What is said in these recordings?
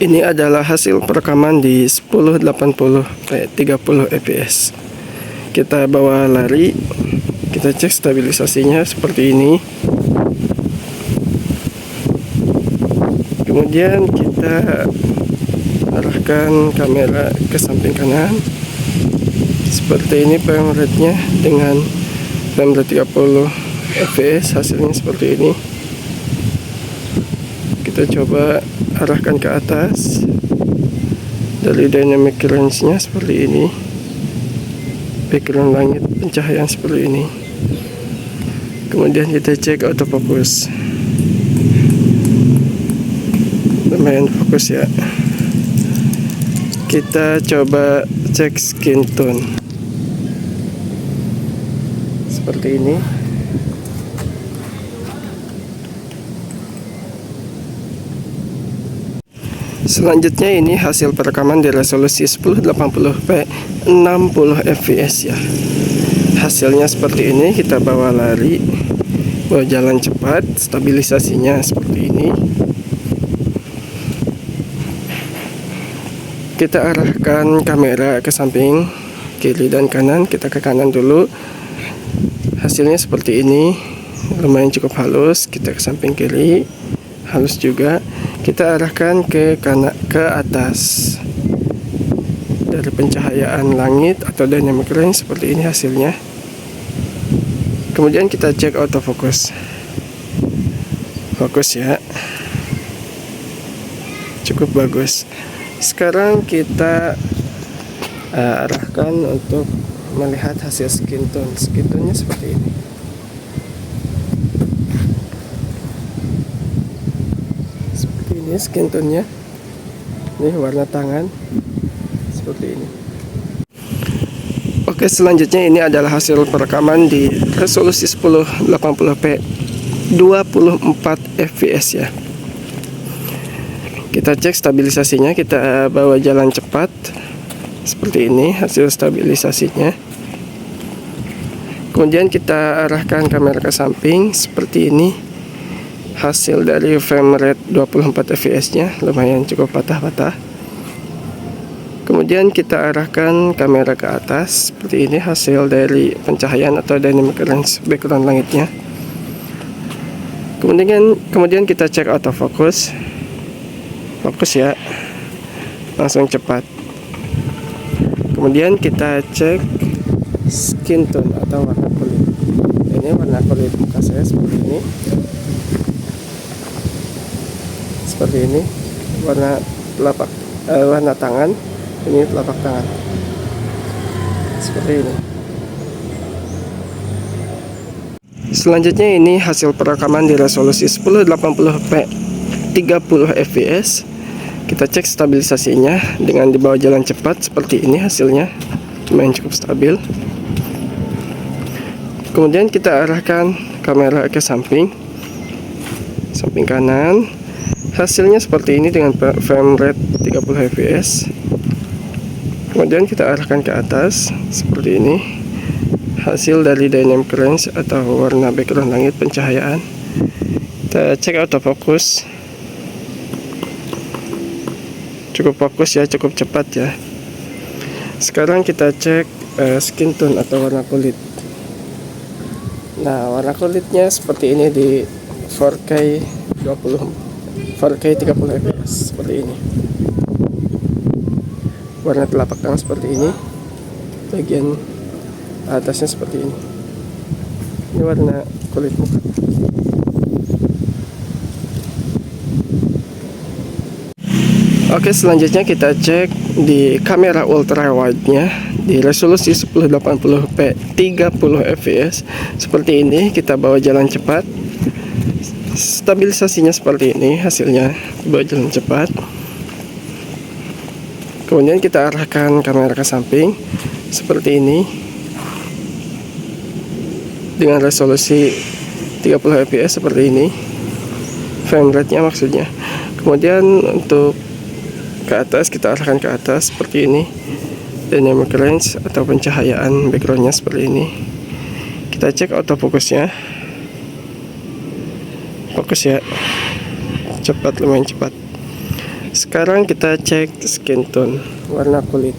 Ini adalah hasil perekaman di 1080 30 fps. Kita bawa lari, kita cek stabilisasinya seperti ini. Kemudian kita arahkan kamera ke samping kanan. Seperti ini frame rate-nya dengan frame rate 30 fps, hasilnya seperti ini. Kita coba arahkan ke atas. Dari dynamic range-nya seperti ini. Background langit pencahayaan seperti ini. Kemudian kita cek autofocus. Lumayan fokus ya. Kita coba cek skin tone. Seperti ini. Selanjutnya ini hasil perekaman di resolusi 1080p 60 fps ya. Hasilnya seperti ini. Kita bawa lari, bawa jalan cepat, stabilisasinya seperti ini. Kita arahkan kamera ke samping kiri dan kanan. Kita ke kanan dulu. Hasilnya seperti ini. Lumayan cukup halus. Kita ke samping kiri, halus juga. Kita arahkan ke atas. Dari pencahayaan langit atau dynamic range seperti ini hasilnya. Kemudian kita cek autofocus. Fokus ya. Cukup bagus. Sekarang kita arahkan untuk melihat hasil skin tone. Skin tone-nya seperti ini. Ini skin tone-nya. Ini warna tangan seperti ini. Oke, selanjutnya ini adalah hasil perekaman di resolusi 1080p 24 fps ya. Kita cek stabilisasinya. Kita bawa jalan cepat seperti ini hasil stabilisasinya. Kemudian kita arahkan kamera ke samping seperti ini. Hasil dari frame rate 24 fps nya lumayan cukup patah-patah. Kemudian kita arahkan kamera ke atas seperti ini. Hasil dari pencahayaan atau dynamic range background langitnya. Kemudian kita cek autofocus. Fokus ya, langsung cepat. Kemudian kita cek skin tone atau warna kulit. Ini warna kulit muka saya seperti ini. Seperti ini warna warna tangan. Ini telapak tangan seperti ini. Selanjutnya ini hasil perekaman di resolusi 1080p 30 fps. Kita cek stabilisasinya dengan dibawa jalan cepat seperti ini hasilnya. Lumayan cukup stabil. Kemudian kita arahkan kamera ke samping kanan. Hasilnya seperti ini dengan frame rate 30 fps. Kemudian kita arahkan ke atas seperti ini. Hasil dari dynamic range atau warna background langit pencahayaan. Kita cek autofocus. Cukup fokus ya, cukup cepat ya. Sekarang kita cek skin tone atau warna kulit. Nah, warna kulitnya seperti ini di 4K 30 fps seperti ini. Warna telapak tangan seperti ini. Bagian atasnya seperti ini. Ini warna kulit muka. Oke, selanjutnya kita cek di kamera ultra wide nya di resolusi 1080p 30 fps seperti ini. Kita bawa jalan cepat. Stabilisasinya seperti ini hasilnya, bawa jalan cepat. Kemudian kita arahkan kamera ke samping seperti ini dengan resolusi 30 fps seperti ini. Frame rate nya maksudnya. Kemudian untuk ke atas kita arahkan ke atas seperti ini. Dynamic range atau pencahayaan backgroundnya seperti ini. Kita cek autofocusnya. Fokus ya, cepat, lumayan cepat. Sekarang kita cek skin tone, warna kulit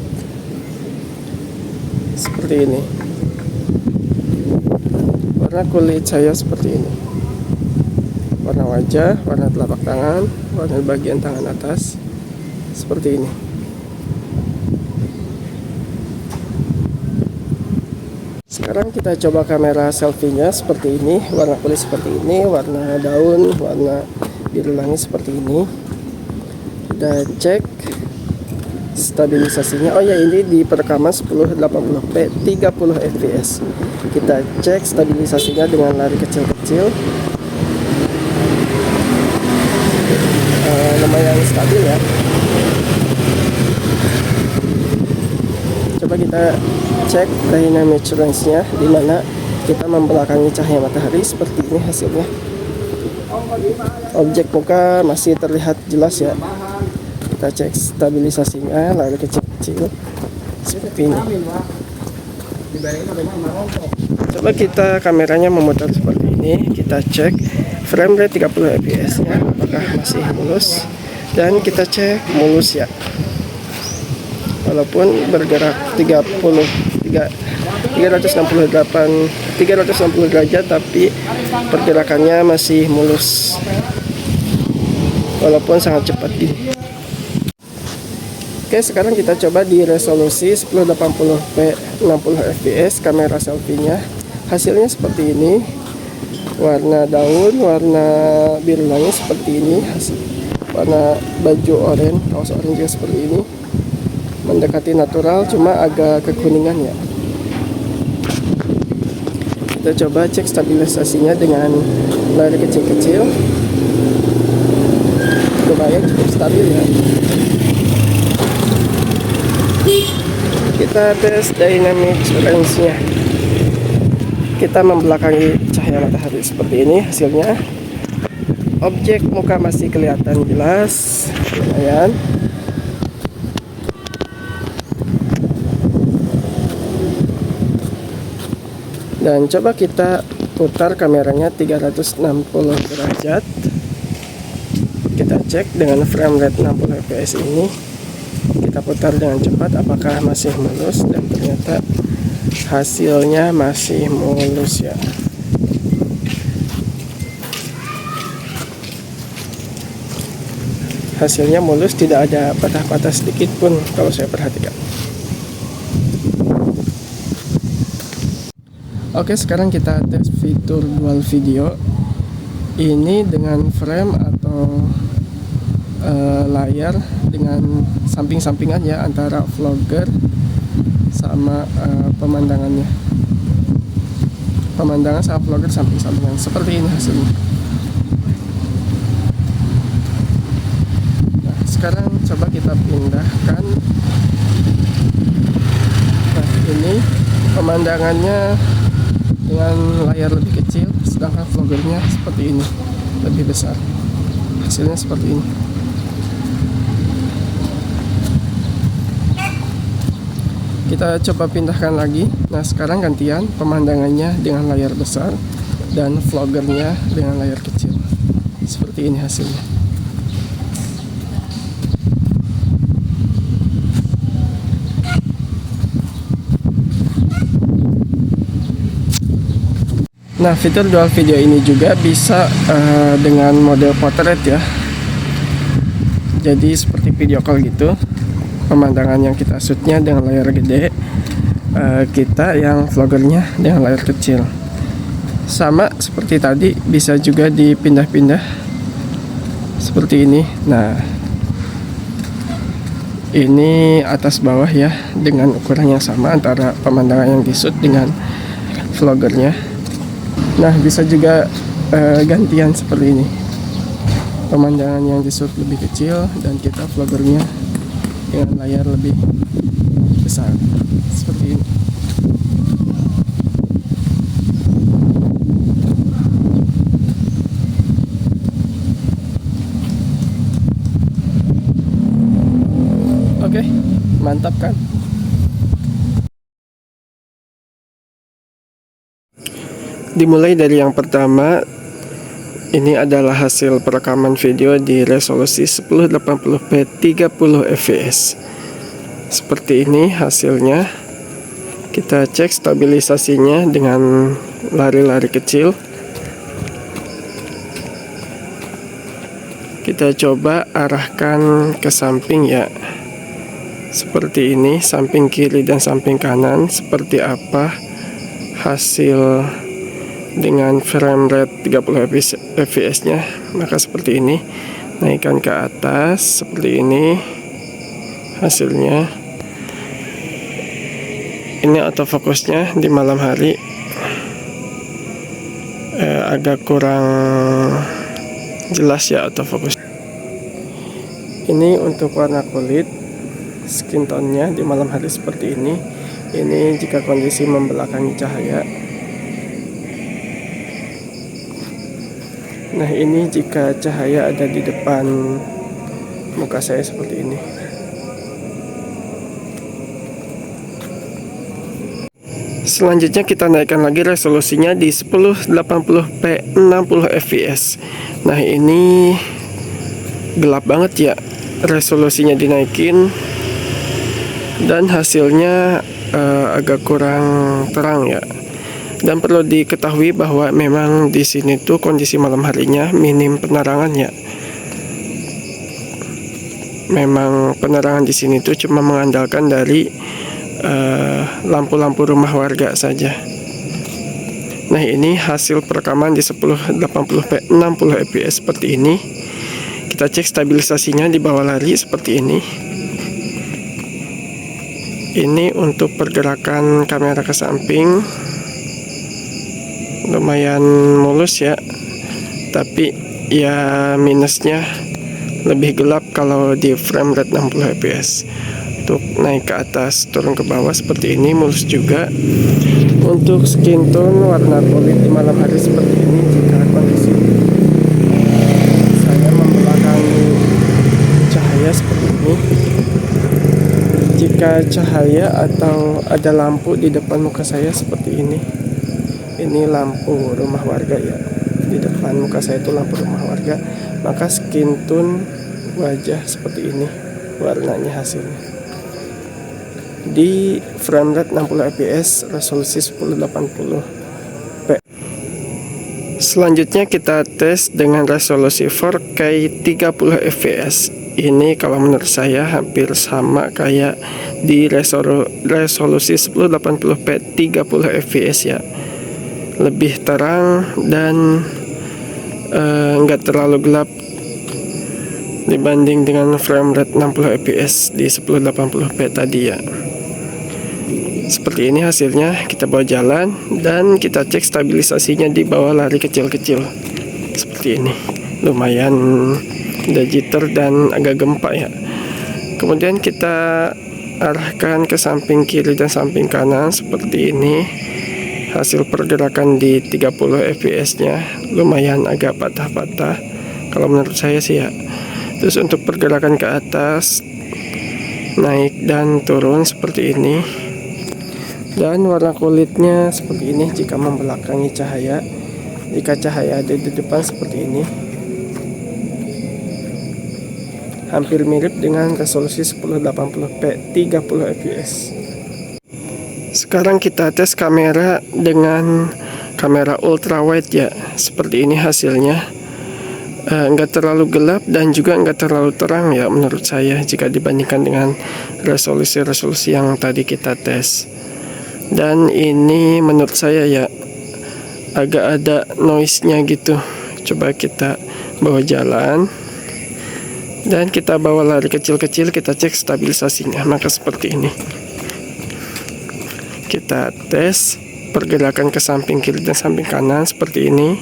seperti ini. Warna kulit saya seperti ini. Warna wajah, warna telapak tangan, warna bagian tangan atas seperti ini. Sekarang kita coba kamera selfie-nya seperti ini. Warna kulit seperti ini, warna daun, warna biru langit seperti ini. Kita cek stabilisasinya. Oh ya, ini di perekaman 1080p 30 fps. Kita cek stabilisasinya dengan layar kecil-kecil. Lumayan stabil ya. Coba kita cek dynamic range-nya, di mana kita membelakangi cahaya matahari seperti ini hasilnya. Objek muka masih terlihat jelas ya. Kita cek stabilisasinya, layar kecil-kecil seperti ini. Coba kita kameranya memutar seperti ini. Kita cek frame rate 30 fps nya apakah masih mulus, dan kita cek mulus ya. Walaupun bergerak 360 derajat, tapi pergerakannya masih mulus walaupun sangat cepat gini. Oke, sekarang kita coba di resolusi 1080p 60 fps kamera selfie-nya. Hasilnya seperti ini. Warna daun, warna biru langit seperti ini. Warna baju oranye, kaos oranye juga seperti ini. Mendekati natural, cuma agak kekuningan ya. Kita coba cek stabilisasinya dengan layar kecil-kecil. Lumayan cukup stabil ya. Kita tes dynamic range-nya. Kita membelakangi cahaya matahari seperti ini hasilnya. Objek muka masih kelihatan jelas, lumayan. Dan coba kita putar kameranya 360 derajat. Kita cek dengan frame rate 60 fps ini. Kita putar dengan cepat apakah masih mulus, dan ternyata hasilnya masih mulus ya. Hasilnya mulus, tidak ada patah-patah sedikit pun kalau saya perhatikan. Oke, sekarang kita tes fitur dual video. Ini dengan frame atau layar dengan samping-sampingan ya, antara vlogger sama pemandangannya. Pemandangan sama vlogger samping-sampingan. Seperti ini hasilnya. Nah, sekarang coba kita pindahkan. Nah, ini pemandangannya dengan layar lebih kecil, sedangkan vloggernya seperti ini, lebih besar. Hasilnya seperti ini. Kita coba pindahkan lagi. Nah, sekarang gantian pemandangannya dengan layar besar dan vloggernya dengan layar kecil. Seperti ini hasilnya. Nah, fitur dual video ini juga bisa dengan mode portrait ya. Jadi seperti video call gitu. Pemandangan yang kita shootnya dengan layar gede, kita yang vloggernya dengan layar kecil. Sama seperti tadi, bisa juga dipindah-pindah seperti ini. Nah, ini atas bawah ya, dengan ukuran yang sama antara pemandangan yang di shoot dengan vloggernya. Nah, bisa juga gantian seperti ini. Pemandangan yang di shoot lebih kecil dan kita vloggernya dengan layar lebih besar seperti ini. Oke, mantap kan? Dimulai dari yang pertama, Ini adalah hasil perekaman video di resolusi 1080p 30 fps. Seperti ini hasilnya. Kita cek stabilisasinya dengan lari-lari kecil. Kita coba arahkan ke samping ya. Seperti ini, samping kiri dan samping kanan. Seperti apa hasil dengan frame rate 30 fps nya. Maka seperti ini, naikkan ke atas seperti ini hasilnya. Ini autofokusnya di malam hari agak kurang jelas ya autofokus. Ini untuk warna kulit skin tone-nya di malam hari seperti ini. Ini jika kondisi membelakangi cahaya. Nah, ini jika cahaya ada di depan muka saya seperti ini. Selanjutnya kita naikkan lagi resolusinya di 1080p 60 fps. Nah, ini gelap banget ya, resolusinya dinaikin dan hasilnya agak kurang terang ya. Dan perlu diketahui bahwa memang di sini tuh kondisi malam harinya minim penerangan ya. Memang penerangan di sini tuh cuma mengandalkan dari lampu-lampu rumah warga saja. Nah, ini hasil perekaman di 1080p 60 fps seperti ini. Kita cek stabilisasinya di bawah lari seperti ini. Ini untuk pergerakan kamera ke samping lumayan mulus ya, tapi ya minusnya lebih gelap kalau di frame rate 60 fps. Untuk naik ke atas turun ke bawah seperti ini mulus juga. Untuk skin tone warna kulit di malam hari seperti ini, jika kondisi saya membelakangi cahaya seperti ini, jika cahaya atau ada lampu di depan muka saya seperti ini lampu rumah warga ya, di depan muka saya itu lampu rumah warga, maka skin tone wajah seperti ini warnanya hasilnya di frame rate 60 fps resolusi 1080p. Selanjutnya kita tes dengan resolusi 4K 30 fps. Ini kalau menurut saya hampir sama kayak di resolusi 1080p 30 fps ya. Lebih terang dan nggak terlalu gelap dibanding dengan frame rate 60 fps di 1080p tadi ya. Seperti ini hasilnya. Kita bawa jalan dan kita cek stabilisasinya di bawah lari kecil-kecil seperti ini. Lumayan ada jitter dan agak gempa ya. Kemudian kita arahkan ke samping kiri dan samping kanan seperti ini. Hasil pergerakan di 30 fps nya lumayan agak patah-patah kalau menurut saya sih ya. Terus untuk pergerakan ke atas, naik dan turun seperti ini. Dan warna kulitnya seperti ini jika membelakangi cahaya. Jika cahaya ada di depan seperti ini, hampir mirip dengan resolusi 1080p 30 fps. Sekarang kita tes kamera dengan kamera ultrawide ya. Seperti ini hasilnya. Nggak terlalu gelap dan juga nggak terlalu terang ya menurut saya jika dibandingkan dengan resolusi-resolusi yang tadi kita tes. Dan ini menurut saya ya agak ada noise-nya gitu. Coba kita bawa jalan dan kita bawa lari kecil-kecil, kita cek stabilisasinya. Maka seperti ini. Kita tes pergerakan ke samping kiri dan samping kanan seperti ini.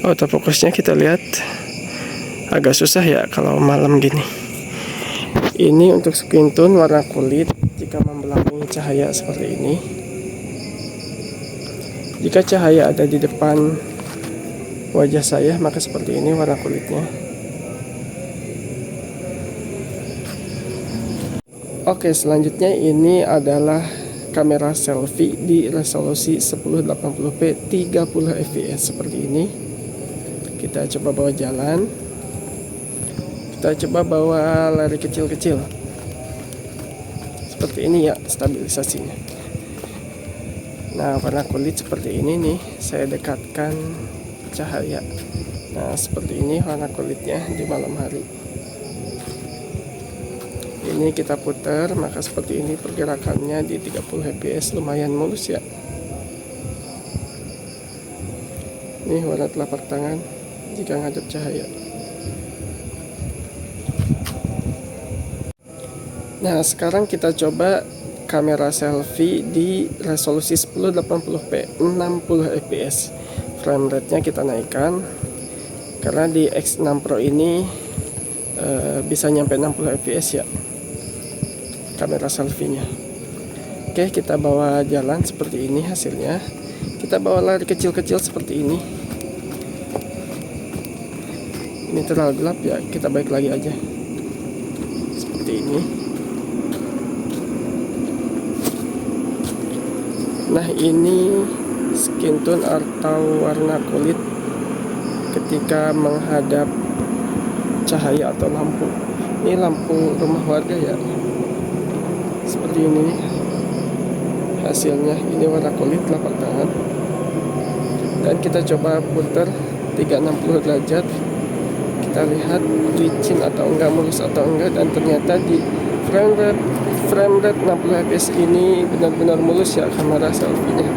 Autofokusnya kita lihat agak susah ya kalau malam gini. Ini untuk skin tone warna kulit jika membelakangi cahaya seperti ini. Jika cahaya ada di depan wajah saya, maka seperti ini warna kulitnya. Oke, selanjutnya ini adalah kamera selfie di resolusi 1080p 30 fps seperti ini. Kita coba bawa jalan, kita coba bawa lari kecil-kecil seperti ini ya stabilisasinya. Nah, warna kulit seperti ini nih, saya dekatkan cahaya. Nah, seperti ini warna kulitnya di malam hari. Ini kita putar, maka seperti ini pergerakannya di 30 fps, lumayan mulus ya. Ini warna telapak tangan jika ngadep cahaya. Nah, sekarang kita coba kamera selfie di resolusi 1080p 60 fps. Frame rate-nya kita naikkan karena di X6 Pro ini bisa nyampe 60 fps ya kamera selfie-nya. Oke, kita bawa jalan seperti ini hasilnya. Kita bawa lari kecil-kecil seperti ini. Ini terlalu gelap ya, kita balik lagi aja seperti ini. Nah, ini skin tone atau warna kulit ketika menghadap cahaya atau lampu. Ini lampu rumah warga ya, seperti ini hasilnya. Ini warna kulit telapak tangan, dan kita coba putar 360 derajat. Kita lihat licin atau enggak, mulus atau enggak, dan ternyata di frame rate 60 fps ini benar-benar mulus ya kamera selfie-nya.